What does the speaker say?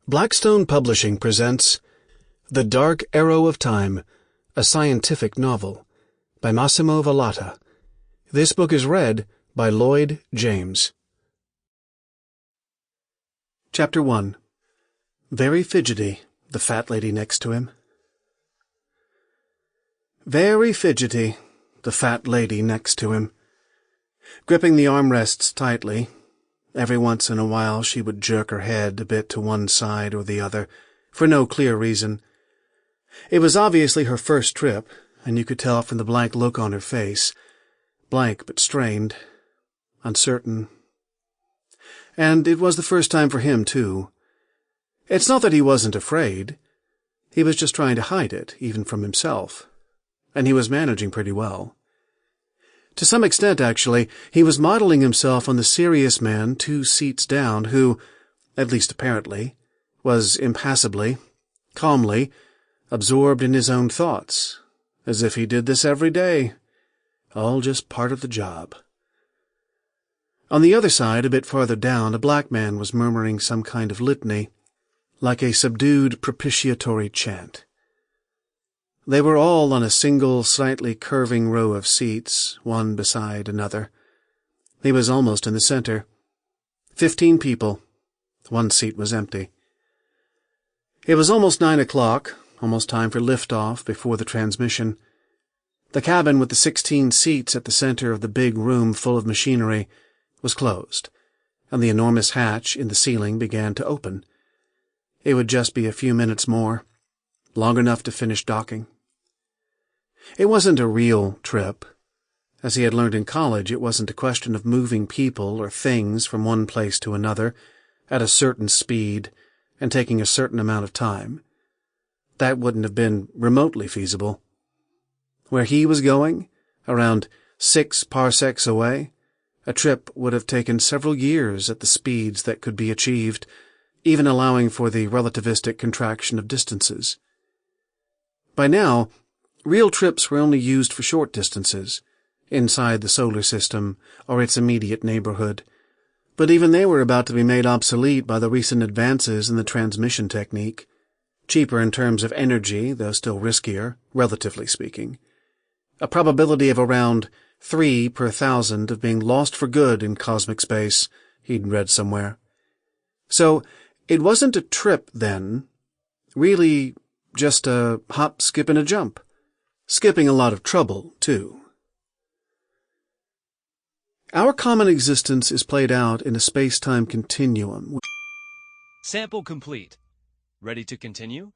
Blackstone Publishing presents The Dark Arrow of Time, a scientific novel, by Massimo Villata. This book is read by Lloyd James. Chapter 1. Very fidgety, the fat lady next to him. Very fidgety, the fat lady next to him. Gripping the armrests tightly, every once in a while she would jerk her head a bit to one side or the other, for no clear reason. It was obviously her first trip, and you could tell from the blank look on her face. Blank but strained, uncertain. And it was the first time for him, too. It's not that he wasn't afraid. He was just trying to hide it, even from himself. And he was managing pretty well. To some extent, actually, he was modeling himself on the serious man 2 seats down who, at least apparently, was impassibly, calmly, absorbed in his own thoughts, as if he did this every day, all just part of the job. On the other side, a bit farther down, a black man was murmuring some kind of litany, like a subdued propitiatory chant. They were all on a single, slightly curving row of seats, one beside another. He was almost in the center. 15 people. 1 seat was empty. It was almost 9 o'clock, almost time for liftoff before the transmission. The cabin with the 16 seats at the center of the big room full of machinery was closed, and the enormous hatch in the ceiling began to open. It would just be a few minutes more, long enough to finish docking. It wasn't a real trip. As he had learned in college, it wasn't a question of moving people or things from one place to another at a certain speed and taking a certain amount of time. That wouldn't have been remotely feasible. Where he was going, around 6 parsecs away, a trip would have taken several years at the speeds that could be achieved, even allowing for the relativistic contraction of distances. By now, real trips were only used for short distances, inside the solar system or its immediate neighborhood, but even they were about to be made obsolete by the recent advances in the transmission technique, cheaper in terms of energy, though still riskier, relatively speaking. A probability of around 3 per 1,000 of being lost for good in cosmic space, he'd read somewhere. So, it wasn't a trip, then. Really, just a hop, skip, and a jump. Skipping a lot of trouble, too. Our common existence is played out in a space-time continuum. Sample complete. Ready to continue?